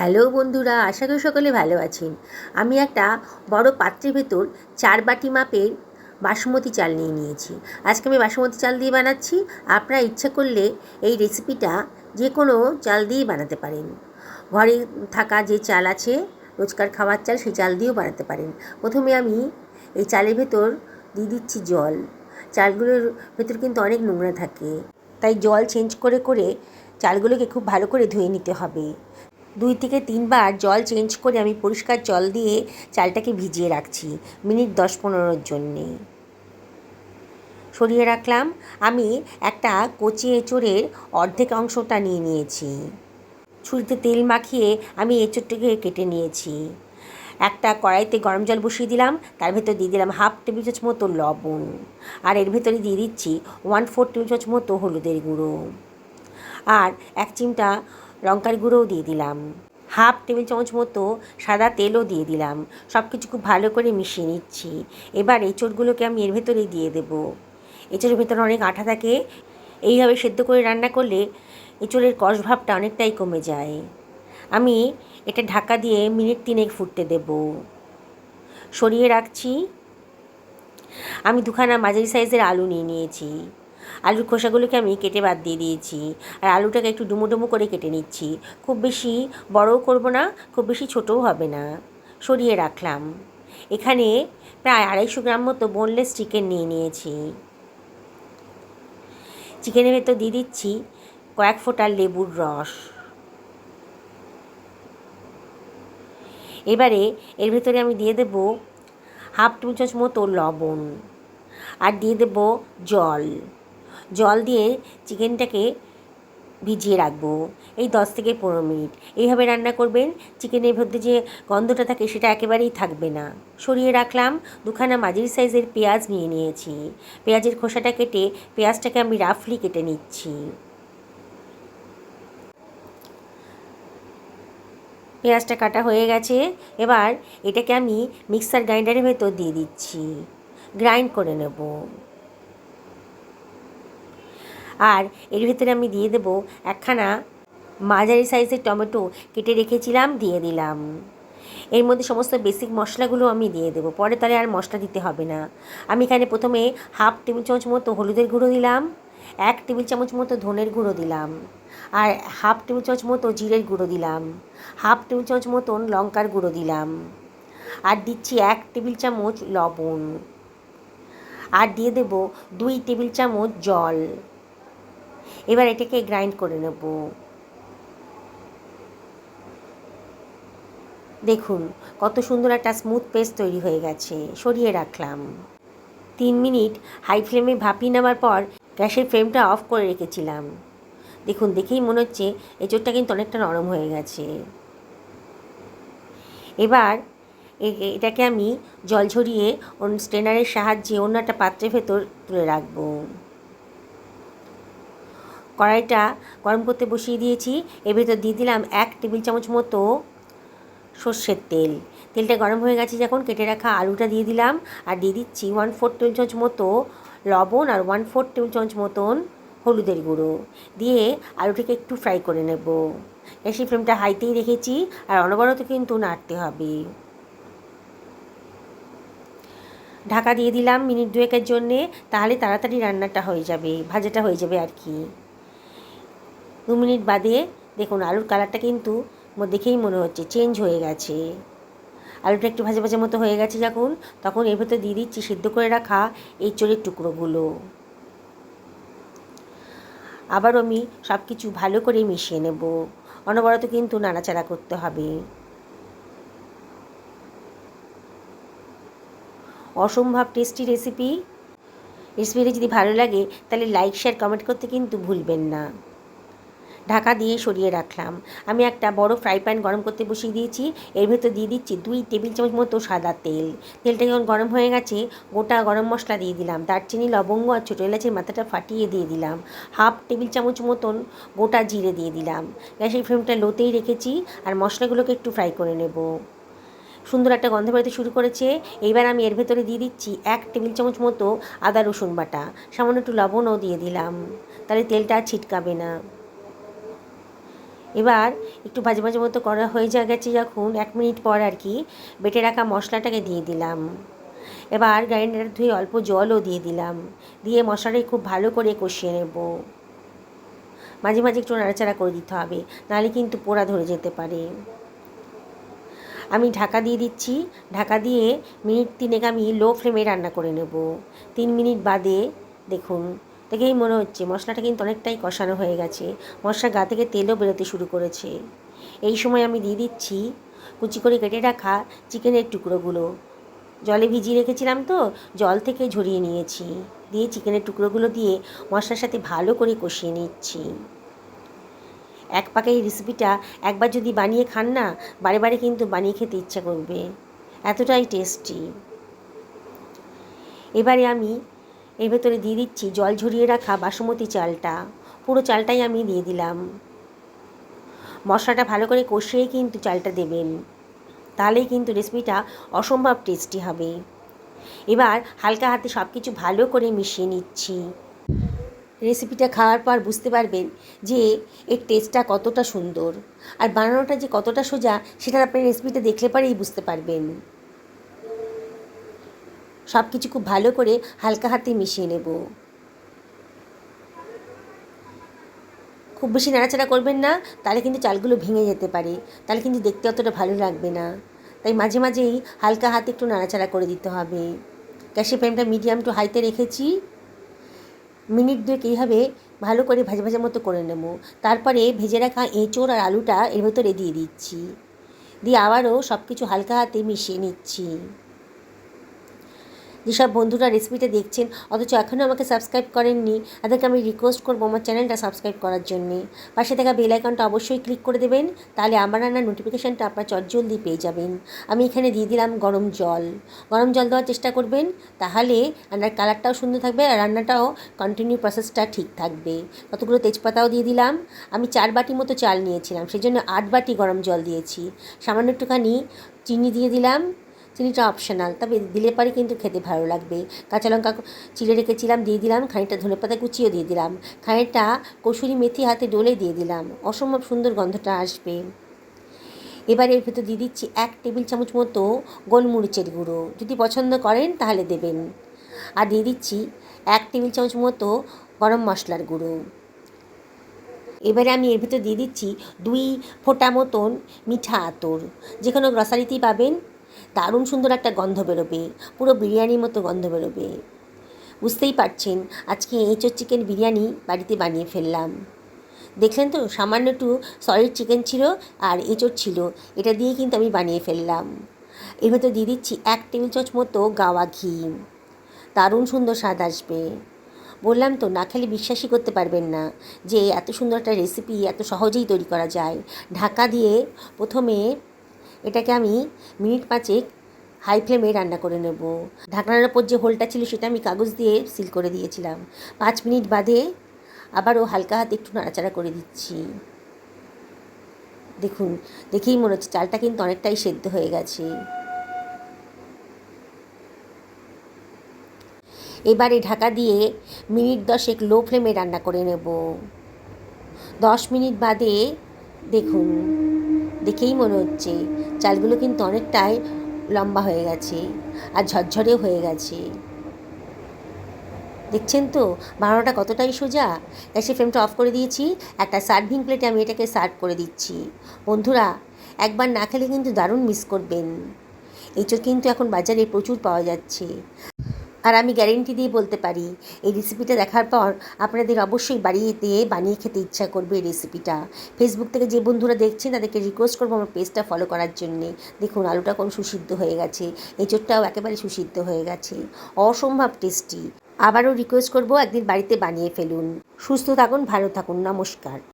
Hello বন্ধুরা, আশা করি সকলে ভালো আছেন। আমি একটা বড় পাত্রের ভেতর 4 বাটি মাপের বাসমতি চাল নিয়ে নিয়েছি। আজকে আমি বাসমতি চাল দিয়ে বানাচ্ছি। আপনারা ইচ্ছা করলে এই রেসিপিটা যে কোনো চাল দিয়েই বানাতে পারেন। ঘরে থাকা যে চাল আছে, রোজকার খাওয়ার চাল, সেই চাল দিয়েও বানাতে পারেন। প্রথমে আমি এই চালের ভেতর দিয়ে দিচ্ছি জল। চালগুলোর ভেতর কিন্তু অনেক নোংরা থাকে, তাই জল চেঞ্জ করে করে চালগুলোকে খুব ভালো করে ধুয়ে নিতে হবে। 2 থেকে 3 বার জল চেঞ্জ করে আমি পরিষ্কার জল দিয়ে চালটাকে ভিজিয়ে রাখছি মিনিট 10-15-র জন্যে। সরিয়ে রাখলাম। আমি একটা কচি এঁচোড়ের অর্ধেক অংশটা নিয়ে নিয়েছি। ছুরিতে তেল মাখিয়ে আমি এঁচোড়টাকে কেটে নিয়েছি। একটা কড়াইতে গরম জল বসিয়ে দিলাম, তার ভেতর দিয়ে দিলাম 1/2 টেবিল চামচ মতো লবণ, আর এর ভেতরে দিয়ে দিচ্ছি 1/4 টেবিল চামচ মতো হলুদের গুঁড়ো, আর 1 চিমটা লঙ্কার গুঁড়োও দিয়ে দিলাম। 1/2 টেবিল চামচ মতো সাদা তেলও দিয়ে দিলাম। সব কিছু খুব ভালো করে মিশিয়ে নিচ্ছি। এবার এঁচোড়গুলোকে আমি এর ভেতরেই দিয়ে দেব। এঁচোড়ের ভেতরে অনেক আঠা থাকে, এইভাবে সেদ্ধ করে রান্না করলে এঁচোড়ের কষ ভাবটা অনেকটাই কমে যায়। আমি এটা ঢাকা দিয়ে মিনিট 3 ফুটতে দেব। সরিয়ে রাখছি। আমি 2খানা মাঝারি সাইজের আলু নিয়ে নিয়েছি। আলুর খোসাগুলোকে আমি কেটে বাদ দিয়ে দিয়েছি, আর আলুটাকে একটু ডুমো ডুমো করে কেটে নিচ্ছি। খুব বেশি বড়ও করব না, খুব বেশি ছোটও হবে না। সরিয়ে রাখলাম। এখানে প্রায় 250 গ্রাম মতো বোনলেস চিকেন নিয়ে নিয়েছি। চিকেনের ভেতর দিয়ে দিচ্ছি কয়েক ফোঁটা লেবুর রস। এবারে এর ভেতরে আমি দিয়ে দেব 1/2 টেবিল চামচ মতো লবণ, আর দিয়ে দেব জল। জল দিয়ে চিকেনটাকে ভিজিয়ে রাখবো এই 10 থেকে 15 মিনিট। এইভাবে রান্না করবেন, চিকেনের মধ্যে যে গন্ধটা থাকে সেটা একেবারেই থাকবে না। সরিয়ে রাখলাম। 2খানা মাঝারি সাইজের পেঁয়াজ নিয়ে নিয়েছি। পেঁয়াজের খোসাটা কেটে পেঁয়াজটাকে আমি রাফলি কেটে নিচ্ছি। পেঁয়াজটা কাটা হয়ে গেছে। এবার এটাকে আমি মিক্সার গ্রাইন্ডারের ভেতর দিয়ে দিচ্ছি, গ্রাইন্ড করে নেব। আর এর ভিতরে আমি দিয়ে দেব 1খানা মাঝারি সাইজের টমেটো কেটে রেখেছিলাম, দিয়ে দিলাম। এর মধ্যে সমস্ত বেসিক মশলাগুলো আমি দিয়ে দেবো, পরে তাহলে আর মশলা দিতে হবে না। আমি এখানে প্রথমে 1/2 টেবিল চামচ মতো হলুদের গুঁড়ো দিলাম, 1 টেবিল চামচ মতো ধনের গুঁড়ো দিলাম, আর 1/2 টেবিল চামচ মতো জিরের গুঁড়ো দিলাম, 1/2 টেবিল চামচ মতন লঙ্কার গুঁড়ো দিলাম, আর দিচ্ছি 1 টেবিল চামচ লবণ, আর দিয়ে দেব 2 টেবিল চামচ জল। এবার এটাকে গ্রাইন্ড করে নেব। দেখুন কত সুন্দর একটা স্মুথ পেস্ট তৈরি হয়ে গেছে। সরিয়ে রাখলাম। 3 মিনিট হাই ফ্লেমে ভাপিয়ে নেওয়ার পর গ্যাসের ফ্লেমটা অফ করে রেখেছিলাম। দেখুন, দেখেই মনে হচ্ছে এঁচোড়টা কিন্তু অনেকটা নরম হয়ে গেছে। এবার এটাকে আমি জল ঝরিয়ে স্ট্রেনারের সাহায্যে অন্য একটা পাত্রের ভেতর তুলে রাখবো। কড়াইটা গরম করতে বসিয়ে দিয়েছি। এর ভেতর দিয়ে দিলাম 1 টেবিল চামচ মতো সর্ষের তেল। তেলটা গরম হয়ে গেছে যখন, কেটে রাখা আলুটা দিয়ে দিলাম, আর দিয়ে দিচ্ছি 1/4 টেবিল চামচ মতো লবণ, আর 1/4 টেবিল চামচ মতন হলুদের গুঁড়ো দিয়ে আলুটাকে একটু ফ্রাই করে নেব। গ্যাসের ফ্লেমটা হাইতেই রেখেছি, আর অনবরত কিন্তু নাড়তে হবে। ঢাকা দিয়ে দিলাম মিনিট 2-এর জন্যে, তাহলে তাড়াতাড়ি রান্নাটা হয়ে যাবে, ভাজাটা হয়ে যাবে আর কি। 2 মিনিট বাদে দেখুন আলুর কালারটা কিন্তু দেখেই মনে হচ্ছে চেঞ্জ হয়ে গেছে। আলুটা একটু ভাজা ভাজা মতো হয়ে গেছে যখন, তখন এর ভেতর দিয়ে দিচ্ছি সিদ্ধ করে রাখা এঁচোড়ের টুকরোগুলো। আবারও আমি সব কিছু ভালো করে মিশিয়ে নেব। অনবরত কিন্তু নাড়াচাড়া করতে হবে। অসম্ভব টেস্টি রেসিপিটা যদি ভালো লাগে তাহলে লাইক, শেয়ার, কমেন্ট করতে কিন্তু ভুলবেন না। ঢাকা দিয়ে সরিয়ে রাখলাম। আমি একটা বড় ফ্রাই প্যান গরম করতে বসিয়ে দিয়েছি। এর ভেতর দিয়ে দিচ্ছি 2 টেবিল চামচ মতো সাদা তেল। তেলটা যখন গরম হয়ে গেছে, গোটা গরম মশলা দিয়ে দিলাম, দারচিনি, লবঙ্গ আর ছোটো এলাচের মাথাটা ফাটিয়ে দিয়ে দিলাম, 1/2 টেবিল চামচ মতন গোটা জিরে দিয়ে দিলাম। গ্যাসের ফ্লেমটা লোতেই রেখেছি, আর মশলাগুলোকে একটু ফ্রাই করে নেব। সুন্দর একটা গন্ধ বেরোতে শুরু করেছে। এইবার আমি এর ভেতরে দিয়ে দিচ্ছি 1 টেবিল চামচ মতো আদা রসুন বাটা, সামান্য একটু লবণও দিয়ে দিলাম, তাহলে তেলটা আর ছিটকাবে না। এবার একটু ভাজা ভাজা মতো করা হয়ে গেছে যখন 1 মিনিট পর আর কি বেটে রাখা মশলাটাকে দিয়ে দিলাম। এবার গ্রাইন্ডার ধুয়ে অল্প জলও দিয়ে দিলাম, দিয়ে মশলাটাকে খুব ভালো করে কষিয়ে নেব। মাঝে মাঝে একটু নাড়াচাড়া করে দিতে হবে, নাহলে কিন্তু পোড়া ধরে যেতে পারে। আমি ঢাকা দিয়ে দিচ্ছি। ঢাকা দিয়ে মিনিট 3 আমি লো ফ্লেমে রান্না করে নেব। 3 মিনিট বাদে দেখুন, দেখেই মনে হচ্ছে মশলাটা কিন্তু অনেকটাই কষানো হয়ে গেছে, মশলার গা থেকে তেলও বেরোতে শুরু করেছে। এই সময় আমি দিয়ে দিচ্ছি কুচি করে কেটে রাখা চিকেনের টুকরোগুলো। জলে ভিজিয়ে রেখেছিলাম তো, জল থেকে ঝরিয়ে নিয়েছি, দিয়ে চিকেনের টুকরোগুলো দিয়ে মশলার সাথে ভালো করে কষিয়ে নিচ্ছি। এক পাকে এই রেসিপিটা একবার যদি বানিয়ে খান না, বারে বারে কিন্তু বানিয়ে খেতে ইচ্ছা করবে, এতটাই টেস্টি। এবারে আমি এর ভেতরে দিয়ে দিচ্ছি জল ঝরিয়ে রাখা বাসমতি চালটা। পুরো চালটাই আমি দিয়ে দিলাম। মশলাটা ভালো করে কষিয়ে কিন্তু চালটা দেবেন, তাহলেই কিন্তু রেসিপিটা অসম্ভব টেস্টি হবে। এবার হালকা হাতে সব কিছু ভালো করে মিশিয়ে নিচ্ছি। রেসিপিটা খাওয়ার পর বুঝতে পারবেন যে এর টেস্টটা কতটা সুন্দর, আর বানানোটা যে কতটা সোজা সেটা আপনি রেসিপিটা দেখলে পরেই বুঝতে পারবেন। সব কিছু খুব ভালো করে হালকা হাতে মিশিয়ে নেব। খুব বেশি নাড়াচাড়া করবেন না, তাহলে কিন্তু চালগুলো ভেঙে যেতে পারে, তাহলে কিন্তু দেখতে অতটা ভালো লাগবে না। তাই মাঝে মাঝেই হালকা হাতে একটু নাড়াচাড়া করে দিতে হবে। গ্যাসের ফ্লেমটা মিডিয়াম টু হাইতে রেখেছি। মিনিট 2 এইভাবে ভালো করে ভাজা ভাজা মতো করে নেব। তারপরে ভেজে রাখা এঁচোড় আর আলুটা এর ভেতরে দিয়ে দিচ্ছি, দিয়ে আবারও সব কিছু হালকা হাতে মিশিয়ে নিচ্ছি। যেসব বন্ধুরা রেসিপিটা দেখছেন অথচ এখনও আমাকে সাবস্ক্রাইব করেননি, তাদেরকে আমি রিকোয়েস্ট করবো আমার চ্যানেলটা সাবস্ক্রাইব করার জন্যে। পাশে থাকা বেল আইকনটা অবশ্যই ক্লিক করে দেবেন, তাহলে আমার রান্নার নোটিফিকেশানটা আপনার চটজলদি পেয়ে যাবেন। আমি এখানে দিয়ে দিলাম গরম জল। গরম জল দেওয়ার চেষ্টা করবেন, তাহলে রান্নার কালারটাও সুন্দর থাকবে আর রান্নাটাও কন্টিনিউ প্রসেসটা ঠিক থাকবে। কতগুলো তেজপাতাও দিয়ে দিলাম। আমি 4 বাটি মতো চাল নিয়েছিলাম, সেই জন্য 8 বাটি গরম জল দিয়েছি। সামান্য একটুখানি চিনি দিয়ে দিলাম। চিনিটা অপশনাল, তবে দিলে পরে কিন্তু খেতে ভালো লাগবে। কাঁচা লঙ্কা চিড়ে রেখেছিলাম দিয়ে দিলাম, খানিকটা ধনেপাতা কুচিও দিয়ে দিলাম, খানিকটা কসুরি মেথি হাতে ডলে দিয়ে দিলাম, অসম্ভব সুন্দর গন্ধটা আসবে। এবারে এর ভেতর দিয়ে দিচ্ছি 1 টেবিল চামচ মতো গোলমরিচের গুঁড়ো, যদি পছন্দ করেন তাহলে দেবেন। আর দিয়ে দিচ্ছি 1 টেবিল চামচ মতো গরম মশলার গুঁড়ো। এবারে আমি এর ভেতর দিয়ে দিচ্ছি 2 ফোঁটা মতন মিঠা আতর, যে কোনো গ্রসারিতেই পাবেন। দারুণ সুন্দর একটা গন্ধ বেরোবে, পুরো বিরিয়ানির মতো গন্ধ বেরোবে। বুঝতেই পারছেন আজকে এঁচোড় চিকেন বিরিয়ানি বাড়িতে বানিয়ে ফেললাম। দেখলেন তো, সামান্য একটু সলিড চিকেন ছিল আর এঁচোড় ছিল, এটা দিয়ে কিন্তু আমি বানিয়ে ফেললাম। এর ভেতর দিয়ে দিচ্ছি 1 টেবিল চামচ মতো গাওয়া ঘি, দারুণ সুন্দর স্বাদ আসবে। বললাম তো, না খেলে বিশ্বাসই করতে পারবেন না যে এত সুন্দর একটা রেসিপি এত সহজেই তৈরি করা যায়। ঢাকা দিয়ে প্রথমে এটাকে আমি মিনিট 5 হাই ফ্লেমে রান্না করে নেব। ঢাকনার ওপর যে হোলটা ছিল সেটা আমি কাগজ দিয়ে সিল করে দিয়েছিলাম। 5 মিনিট বাদে আবারও হালকা হাতে একটু নাড়াচাড়া করে দিচ্ছি। দেখুন, দেখেই মনে হচ্ছে চালটা কিন্তু অনেকটাই সেদ্ধ হয়ে গেছে। এবারে ঢাকা দিয়ে মিনিট 10 লো ফ্লেমে রান্না করে নেব। 10 মিনিট বাদে দেখুন, দেখেই মনে হচ্ছে চালগুলো কিন্তু অনেকটাই লম্বা হয়ে গেছে আর ঝরঝরেও হয়ে গেছে। দেখছেন তো বানানোটা কতটাই সোজা। গ্যাসের ফ্লেমটা অফ করে দিয়েছি। একটা সার্ভিং প্লেটে আমি এটাকে সার্ভ করে দিচ্ছি। বন্ধুরা, একবার না খেলে কিন্তু দারুণ মিস করবেন। এঁচোড় কিন্তু এখন বাজারে প্রচুর পাওয়া যাচ্ছে, আর আমি গ্যারেন্টি দিয়ে বলতে পারি এই রেসিপিটা দেখার পর আপনাদের অবশ্যই বাড়িতে বানিয়ে খেতে ইচ্ছা করবে এই রেসিপিটা। ফেসবুক থেকে যে বন্ধুরা দেখছেন তাদেরকে রিকোয়েস্ট করবো আমার পেজটা ফলো করার জন্যে। দেখুন আলুটা কোন সুসিদ্ধ হয়ে গেছে, এঁচোড়টাও একেবারে সুসিদ্ধ হয়ে গেছে, অসম্ভব টেস্টি। আবারও রিকোয়েস্ট করবো একদিন বাড়িতে বানিয়ে ফেলুন। সুস্থ থাকুন, ভালো থাকুন, নমস্কার।